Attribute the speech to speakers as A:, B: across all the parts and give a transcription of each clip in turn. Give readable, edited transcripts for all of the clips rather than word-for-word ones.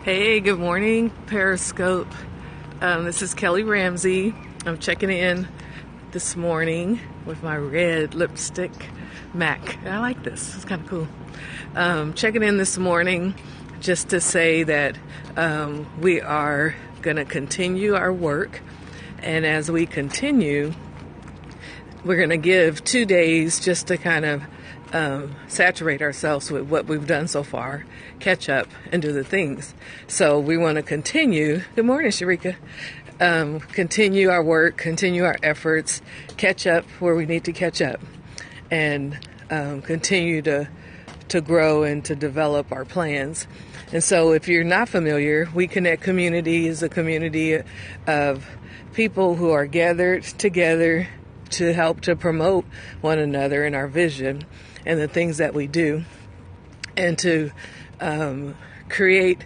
A: Hey, good morning, Periscope. This is Kelly Ramsey. I'm checking in this morning with my red lipstick MAC. I like this. It's kind of cool. Checking in this morning just to say that we are going to continue our work. And as we continue, we're going to give 2 days just to kind of saturate ourselves with what we've done so far, catch up, and do the things. So we want to continue. Good morning, Sharika. Continue our work, continue our efforts, catch up where we need to catch up, and continue to grow and to develop our plans. And so if you're not familiar, We Connect Community is a community of people who are gathered together to help to promote one another in our vision and the things that we do, and to create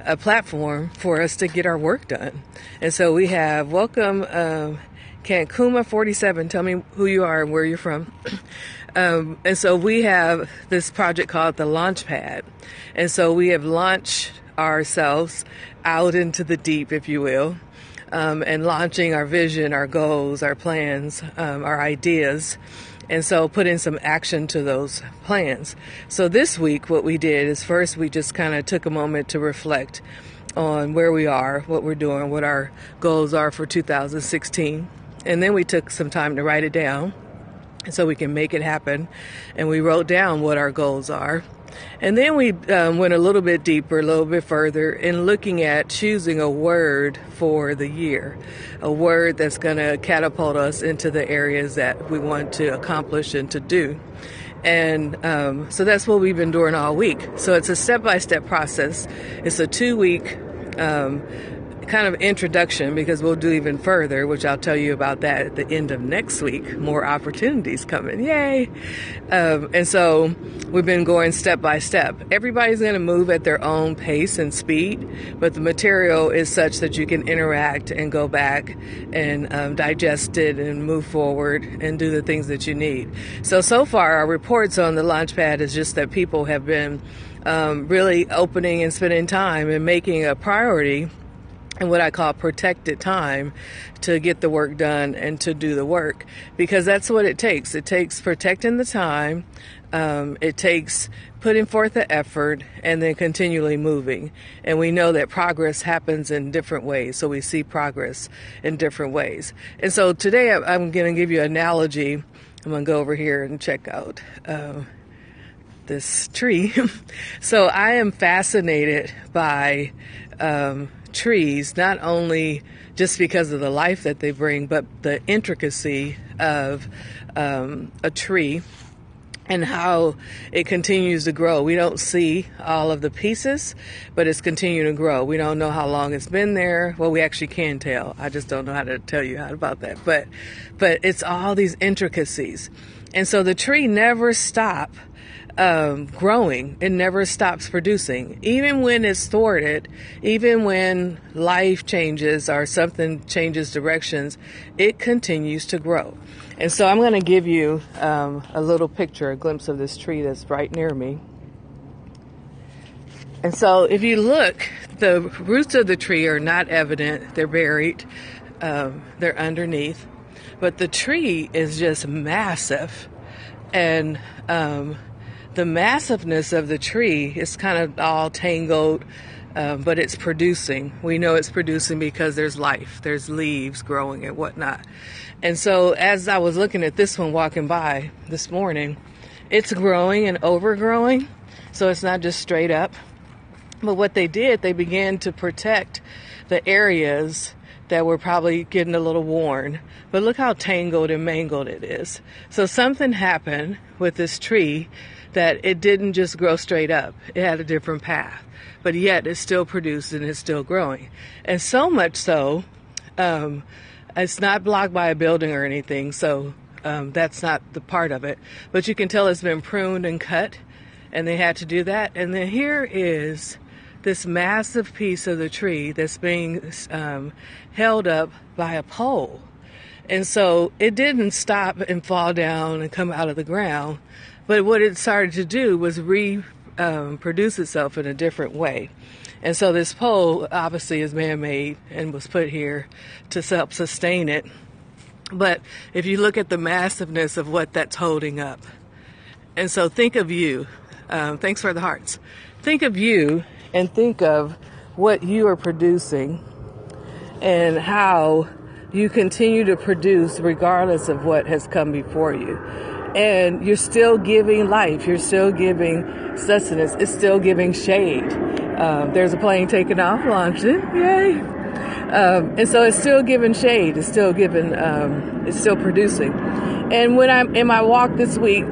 A: a platform for us to get our work done. And so we have welcome Cancuma 47. Tell me who you are and where you're from. And so we have this project called the Launchpad. And so we have launched ourselves out into the deep, if you will, and launching our vision, our goals, our plans, our ideas. And so putting some action to those plans. So this week, what we did is first we just kind of took a moment to reflect on where we are, what we're doing, what our goals are for 2016. And then we took some time to write it down so we can make it happen. And we wrote down what our goals are. And then we went a little bit deeper, a little bit further in looking at choosing a word for the year, a word that's going to catapult us into the areas that we want to accomplish and to do. And so that's what we've been doing all week. So it's a step-by-step process. It's a 2-week kind of introduction, because we'll do even further, which I'll tell you about that at the end of next week. More opportunities coming. Yay. And so we've been going step by step. Everybody's going to move at their own pace and speed, but the material is such that you can interact and go back and digest it and move forward and do the things that you need. So far our reports on the Launchpad is just that people have been really opening and spending time and making a priority and what I call protected time to get the work done and to do the work, because that's what it takes. It takes protecting the time. It takes putting forth the effort and then continually moving. And we know that progress happens in different ways. So we see progress in different ways. And so today I'm going to give you an analogy. I'm going to go over here and check out this tree. So I am fascinated by trees, not only just because of the life that they bring, but the intricacy of a tree and how it continues to grow. We don't see all of the pieces, but it's continuing to grow. We don't know how long it's been there. Well, we actually can tell. I just don't know how to tell you about that. But it's all these intricacies. And so the tree never stops growing. It never stops producing. Even when it's thwarted, even when life changes or something changes directions, it continues to grow. And so I'm going to give you a little picture, a glimpse of this tree that's right near me. And so if you look, the roots of the tree are not evident. They're buried. They're underneath. But the tree is just massive. And the massiveness of the tree is kind of all tangled, but it's producing. We know it's producing because there's life. There's leaves growing and whatnot. And so as I was looking at this one walking by this morning, it's growing and overgrowing. So it's not just straight up. But what they did, they began to protect the areas that were probably getting a little worn. But look how tangled and mangled it is. So something happened with this tree that it didn't just grow straight up. It had a different path. But yet it's still produced and it's still growing. And so much so, it's not blocked by a building or anything. So that's not the part of it. But you can tell it's been pruned and cut. And they had to do that. And then here is this massive piece of the tree that's being held up by a pole. And so it didn't stop and fall down and come out of the ground. But what it started to do was produce itself in a different way. And so this pole obviously is man-made and was put here to help sustain it. But if you look at the massiveness of what that's holding up, and so think of you. Thanks for the hearts. Think of you and think of what you are producing and how you continue to produce regardless of what has come before you. And you're still giving life. You're still giving sustenance. It's still giving shade. There's a plane taking off, launched it. Yay. And so it's still giving shade. It's still giving, it's still producing. And when I'm in my walk this week,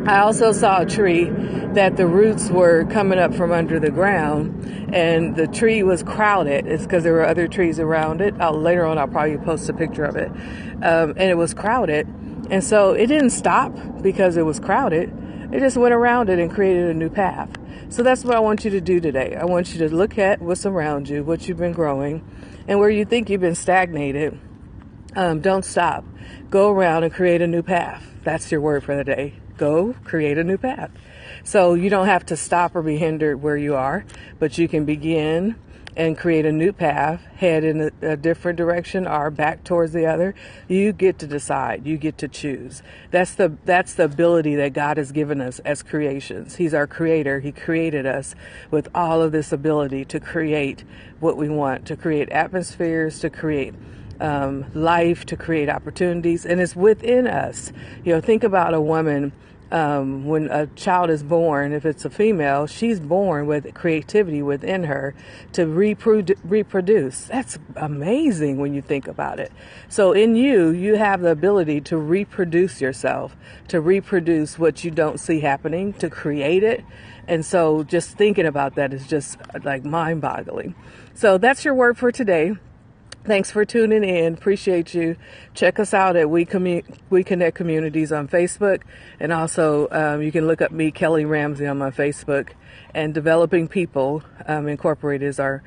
A: I also saw a tree that the roots were coming up from under the ground, and the tree was crowded. It's because there were other trees around it. Later on, I'll probably post a picture of it. And it was crowded. And so it didn't stop because it was crowded. It just went around it and created a new path. So that's what I want you to do today. I want you to look at what's around you, what you've been growing, and where you think you've been stagnated. Don't stop. Go around and create a new path. That's your word for the day. Go create a new path. So you don't have to stop or be hindered where you are, but you can begin and create a new path, head in a different direction or back towards the other. You get to decide. You get to choose. That's the ability that God has given us as creations. He's our creator. He created us with all of this ability to create what we want, to create atmospheres, to create life, to create opportunities, and it's within us. Think about a woman. When a child is born, if it's a female, she's born with creativity within her to reproduce. That's amazing when you think about it. So in you have the ability to reproduce yourself, to reproduce what you don't see happening, to create it. And so just thinking about that is just like mind-boggling. So that's your word for today. Thanks for tuning in. Appreciate you. Check us out at We Connect Communities on Facebook. And also, you can look up me, Kelly Ramsey, on my Facebook. And Developing People Incorporated is our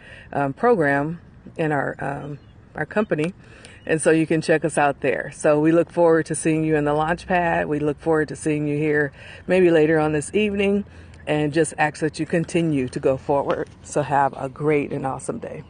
A: program and our company. And so you can check us out there. So we look forward to seeing you in the launch pad. We look forward to seeing you here maybe later on this evening. And just ask that you continue to go forward. So have a great and awesome day.